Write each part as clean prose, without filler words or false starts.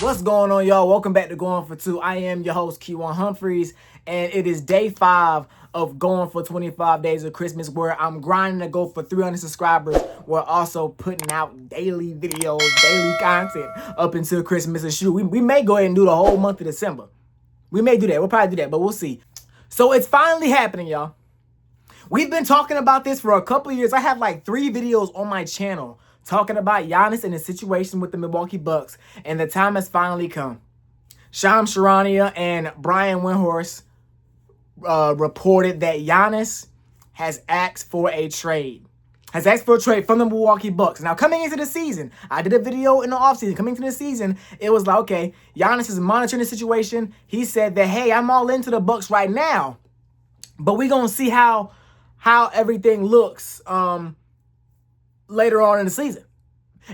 What's going on, y'all? Welcome back to Going for Two. I am your host, Keywan Humphreys, and it is day 5 of Going for 25 Days of Christmas, where I'm grinding to go for 300 subscribers. We're also putting out daily videos, daily content up until Christmas. And shoot, we may go ahead and do the whole month of December. We may do that. We'll probably do that, but we'll see. So it's finally happening, y'all. We've been talking about this for a couple of years. I have like 3 videos on my channel talking about Giannis and his situation with the Milwaukee Bucks, and the time has finally come. Shams Charania and Brian Windhorst reported that Giannis has asked for a trade. From the Milwaukee Bucks. Now, coming into the season, I did a video in the offseason. Coming into the season, it was like, okay, Giannis is monitoring the situation. He said that, hey, I'm all into the Bucks right now, but we're going to see how everything looks later on in the season.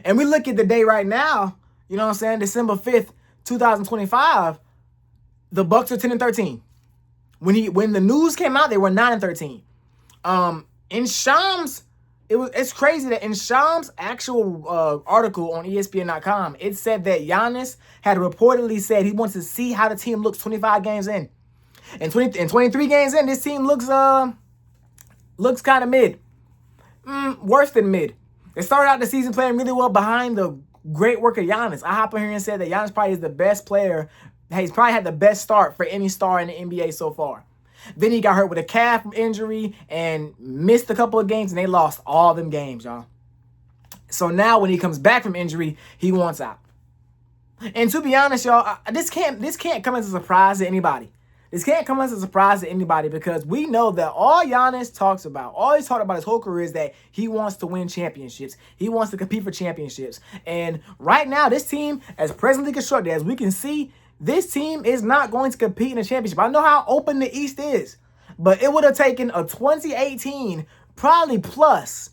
And we look at the day right now, you know what I'm saying, December 5th, 2025, the Bucks are 10-13. When the news came out, they were 9-13. In Shams, it's crazy that in Shams' actual article on ESPN.com, it said that Giannis had reportedly said he wants to see how the team looks 25 games in. And 23 games in, this team looks kind of mid. Worse than mid. They started out the season playing really well behind the great work of Giannis. I hop in here and said that Giannis probably is the best player. He's probably had the best start for any star in the NBA so far. Then he got hurt with a calf injury and missed a couple of games, and they lost all them games, y'all. So now when he comes back from injury, he wants out. And to be honest, y'all, this can't come as a surprise to anybody. This can't come as a surprise to anybody, because we know that all Giannis talks about, all he's talked about his whole career, is that he wants to win championships. He wants to compete for championships. And right now, this team, as presently constructed, as we can see, this team is not going to compete in a championship. I know how open the East is, but it would have taken a 2018, probably plus,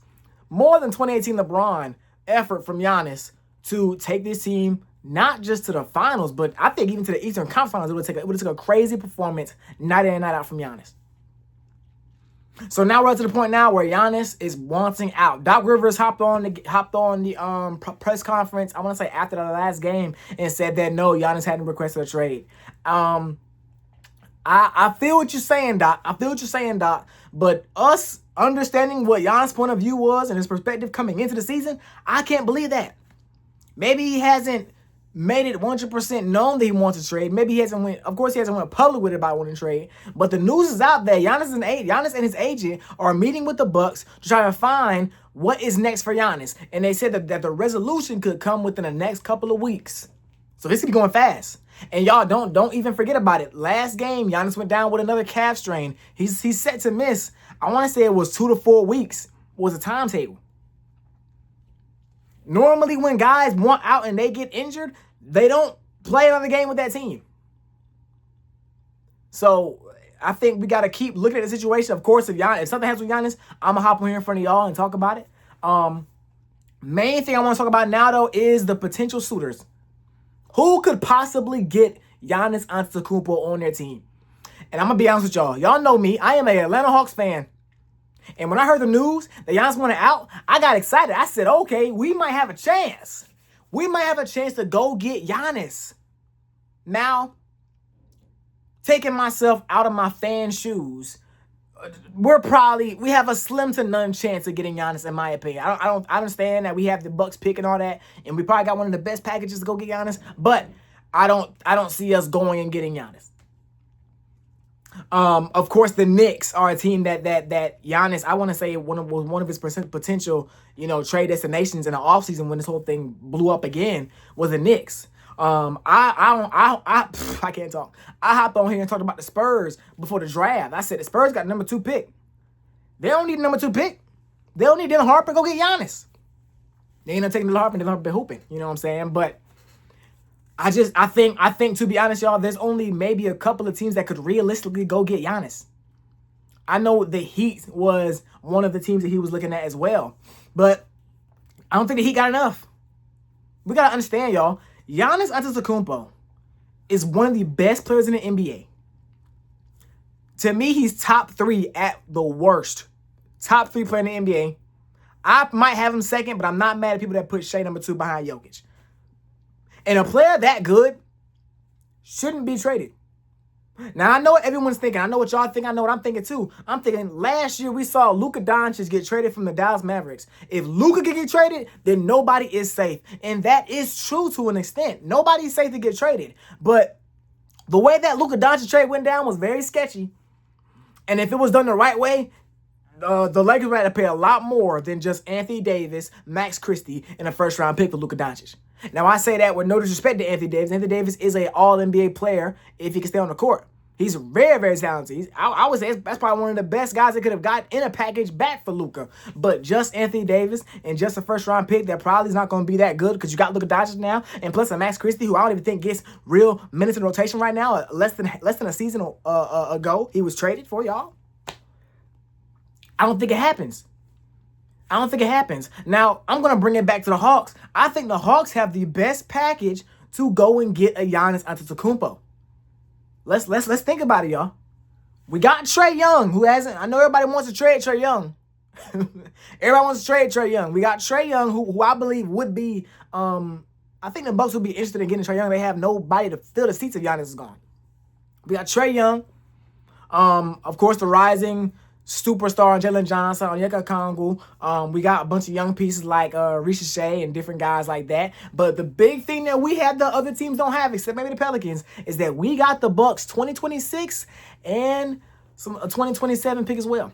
more than 2018 LeBron effort from Giannis to take this team not just to the finals, but I think even to the Eastern Conference Finals. It would have taken a crazy performance night in and night out from Giannis. So now we're to the point now where Giannis is wanting out. Doc Rivers hopped on the press conference, I want to say after the last game, and said that no, Giannis hadn't requested a trade. I feel what you're saying, Doc. But us understanding what Giannis' point of view was and his perspective coming into the season, I can't believe that. Maybe he hasn't made it 100% known that he wants to trade. Maybe he hasn't went public with it about wanting to trade. But the news is out there. Giannis and his agent are meeting with the Bucks to try to find what is next for Giannis. And they said that the resolution could come within the next couple of weeks. So this is going fast. And y'all don't even forget about it. Last game, Giannis went down with another calf strain. He's set to miss. I want to say it was 2 to 4 weeks was the timetable. Normally, when guys want out and they get injured, they don't play another game with that team. So I think we got to keep looking at the situation. Of course, if something happens with Giannis, I'm going to hop on here in front of y'all and talk about it. Main thing I want to talk about now, though, is the potential suitors. Who could possibly get Giannis Antetokounmpo on their team? And I'm going to be honest with y'all. Y'all know me. I am an Atlanta Hawks fan. And when I heard the news that Giannis wanted out, I got excited. I said, okay, we might have a chance. We might have a chance to go get Giannis. Now, taking myself out of my fan shoes, we have a slim to none chance of getting Giannis, in my opinion. I understand that we have the Bucks pick and all that, and we probably got one of the best packages to go get Giannis, but I don't see us going and getting Giannis. Of course, the Knicks are a team that Giannis, I want to say one of his potential, trade destinations in the offseason when this whole thing blew up again was the Knicks. I can't talk. I hopped on here and talked about the Spurs before the draft. I said the Spurs got number 2 pick. They don't need number 2 pick. They don't need Dylan Harper. Go get Giannis. They ain't not taking Dylan Harper. Dylan Harper been hooping. You know what I'm saying? But I think to be honest, y'all, there's only maybe a couple of teams that could realistically go get Giannis. I know the Heat was one of the teams that he was looking at as well, but I don't think the Heat got enough. We got to understand, y'all, Giannis Antetokounmpo is one of the best players in the NBA. To me, he's top 3 at the worst. Top 3 player in the NBA. I might have him second, but I'm not mad at people that put Shea number 2 behind Jokic. And a player that good shouldn't be traded. Now, I know what everyone's thinking. I know what y'all think. I know what I'm thinking, too. I'm thinking last year we saw Luka Doncic get traded from the Dallas Mavericks. If Luka can get traded, then nobody is safe. And that is true to an extent. Nobody's safe to get traded. But the way that Luka Doncic trade went down was very sketchy. And if it was done the right way, the Lakers would have to pay a lot more than just Anthony Davis, Max Christie, and a first-round pick for Luka Doncic. Now, I say that with no disrespect to Anthony Davis. Anthony Davis is an all-NBA player if he can stay on the court. He's very, very talented. I would say that's probably one of the best guys that could have got in a package back for Luka. But just Anthony Davis and just a first-round pick that probably is not going to be that good because you got Luka Doncic now, and plus a Max Christie, who I don't even think gets real minutes in rotation right now. Less than a season ago, he was traded for y'all. I don't think it happens. Now, I'm going to bring it back to the Hawks. I think the Hawks have the best package to go and get a Giannis Antetokounmpo. Let's think about it, y'all. We got Trae Young, who hasn't. I know everybody wants to trade Trae Young. Everybody wants to trade Trae Young. We got Trae Young, who I believe would be. I think the Bucks would be interested in getting Trae Young. They have nobody to fill the seats if Giannis is gone. We got Trae Young. Of course, the rising superstar Jalen Johnson, Onyeka Okongwu. We got a bunch of young pieces like Ricochet and different guys like that. But the big thing that we have the other teams don't have, except maybe the Pelicans, is that we got the Bucks 2026 and a 2027 pick as well.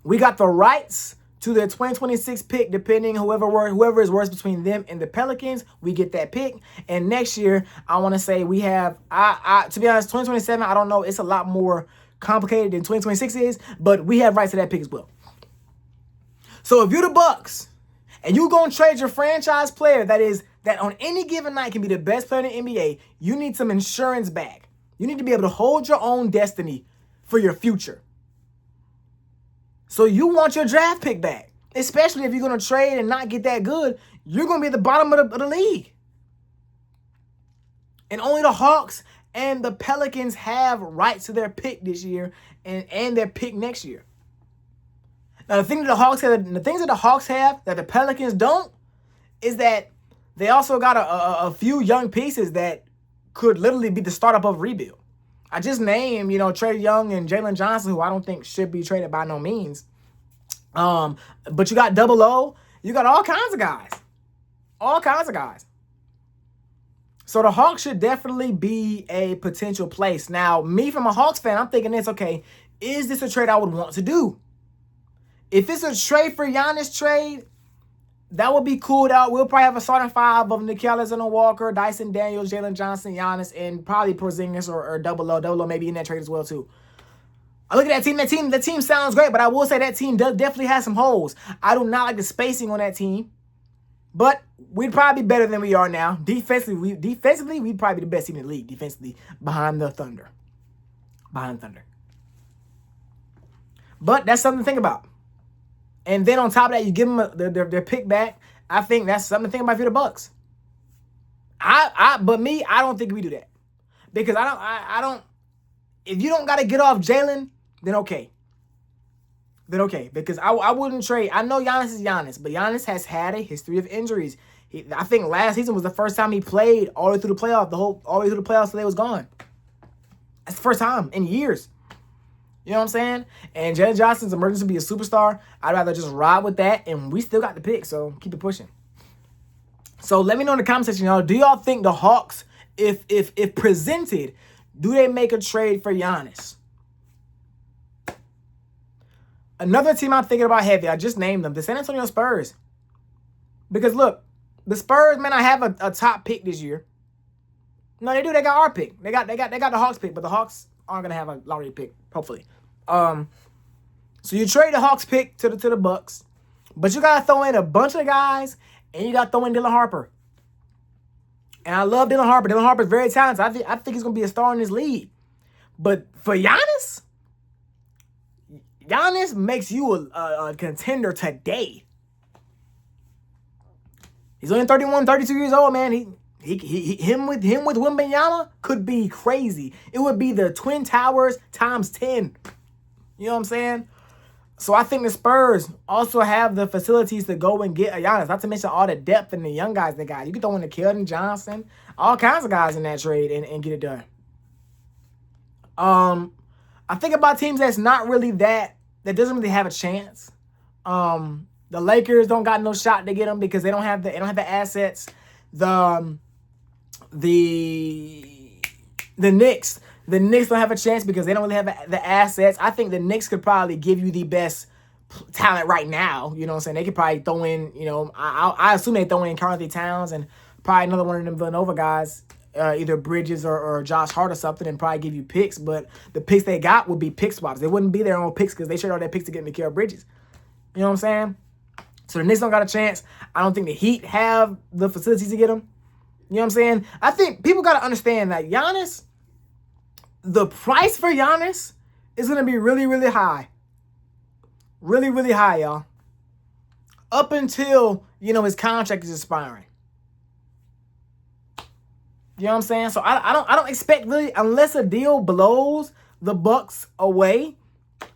We got the rights to their 2026 pick, depending whoever is worse between them and the Pelicans, we get that pick. And next year, I want to say we have, to be honest, 2027, I don't know, it's a lot more complicated than 2026 is, but we have rights to that pick as well. So if you're the Bucks and you're going to trade your franchise player that on any given night can be the best player in the NBA, you need some insurance back. You need to be able to hold your own destiny for your future. So you want your draft pick back, especially if you're going to trade and not get that good. You're going to be at the bottom of the league. And only the Hawks and the Pelicans have rights to their pick this year and their pick next year. Now, the things that the Hawks have that the Pelicans don't is that they also got a few young pieces that could literally be the startup of a rebuild. I just named, Trae Young and Jalen Johnson, who I don't think should be traded by no means. But you got Double O. You got all kinds of guys. All kinds of guys. So the Hawks should definitely be a potential place. Now, me from a Hawks fan, I'm thinking this, okay, is this a trade I would want to do? If it's a trade for Giannis trade, that would be cool. We'll probably have a starting five of Nickeil Alexander-Walker, Dyson Daniels, Jalen Johnson, Giannis, and probably Porzingis or Double O. Double O maybe in that trade as well, too. I look at that team. That team sounds great, but I will say that team definitely has some holes. I do not like the spacing on that team. But we'd probably be better than we are now. Defensively, we'd probably be the best team in the league defensively behind the Thunder. But that's something to think about. And then on top of that, you give them their pick back. I think that's something to think about for the Bucks. But me, I don't think we do that. Because I don't. If you don't got to get off Jalen, then okay. Because I wouldn't trade. I know Giannis is Giannis, but Giannis has had a history of injuries. I think last season was the first time he played all the way through the playoffs, all the way through the playoffs till they was gone. That's the first time in years. You know what I'm saying? And Jalen Johnson's emerging to be a superstar. I'd rather just ride with that, and we still got the pick, so keep it pushing. So let me know in the comment section, y'all. Do y'all think the Hawks, if presented, do they make a trade for Giannis? Another team I'm thinking about heavy, I just named them, the San Antonio Spurs. Because look, the Spurs may not have a top pick this year. No, they do. They got our pick. They got the Hawks pick, but the Hawks aren't gonna have a lottery pick, hopefully. So you trade the Hawks pick to the Bucks, but you gotta throw in a bunch of guys, and you gotta throw in Dylan Harper. And I love Dylan Harper. Dylan Harper's very talented. I think he's gonna be a star in this league. But for Giannis makes you a contender today. He's only 31, 32 years old, man. Him with Wembanyama could be crazy. It would be the Twin Towers times 10. You know what I'm saying? So I think the Spurs also have the facilities to go and get a Giannis. Not to mention all the depth and the young guys they got. You can throw in the Keldon Johnson, all kinds of guys in that trade and get it done. I think about teams that's not really that doesn't really have a chance. The Lakers don't got no shot to get them because they don't have the assets. The Knicks don't have a chance because they don't really have the assets. I think the Knicks could probably give you the best talent right now. You know what I'm saying? They could probably throw in, I assume they throw in Karl Anthony Towns and probably another one of them Villanova guys, either Bridges or Josh Hart or something, and probably give you picks. But the picks they got would be pick swaps. They wouldn't be their own picks because they traded all their picks to get Mikal Bridges. You know what I'm saying? So the Knicks don't got a chance. I don't think the Heat have the facilities to get them. You know what I'm saying? I think people got to understand that Giannis, the price for Giannis is going to be really, really high. Really, really high, y'all. Up until, his contract is expiring. You know what I'm saying? So I don't expect really, unless a deal blows the Bucks away,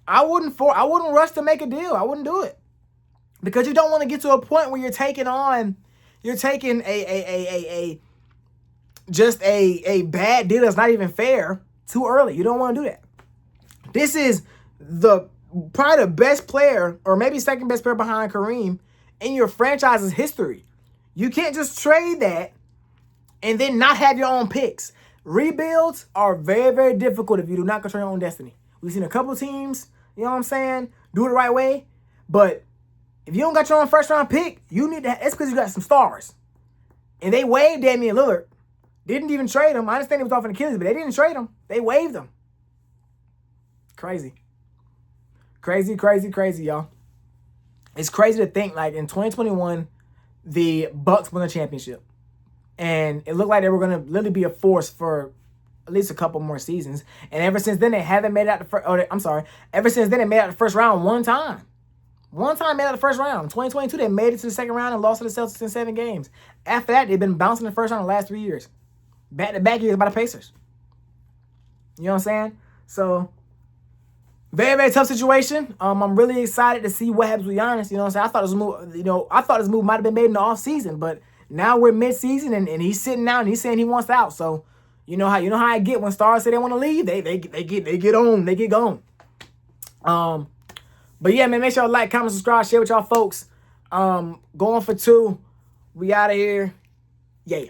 I wouldn't rush to make a deal. I wouldn't do it. Because you don't want to get to a point where you're taking a bad deal that's not even fair too early. You don't want to do that. This is probably the best player, or maybe second best player behind Kareem, in your franchise's history. You can't just trade that and then not have your own picks. Rebuilds are very, very difficult if you do not control your own destiny. We've seen a couple teams, you know what I'm saying, do it the right way. But if you don't got your own first-round pick, it's because you got some stars. And they waived Damian Lillard. Didn't even trade him. I understand he was off an Achilles, but they didn't trade him. They waived him. Crazy. Crazy, crazy, crazy, y'all. It's crazy to think, like, in 2021, the Bucks won a championship. And it looked like they were going to literally be a force for at least a couple more seasons. And ever since then, they haven't made it out the first... Ever since then, they made it out the first round one time. One time made it out the first round. In 2022, they made it to the second round and lost to the Celtics in 7 games. After that, they've been bouncing in the first round the last 3 years. Back-to-back years by the Pacers. You know what I'm saying? So, very, very tough situation. I'm really excited to see what happens with Giannis. You know what I'm saying? I thought this move might have been made in the offseason, but now we're mid-season and he's sitting out and he's saying he wants out. So, you know how I get when stars say they want to leave, they get gone. But yeah, man, make sure you like, comment, subscribe, share with y'all folks. Going for 2. We out of here. Yeah.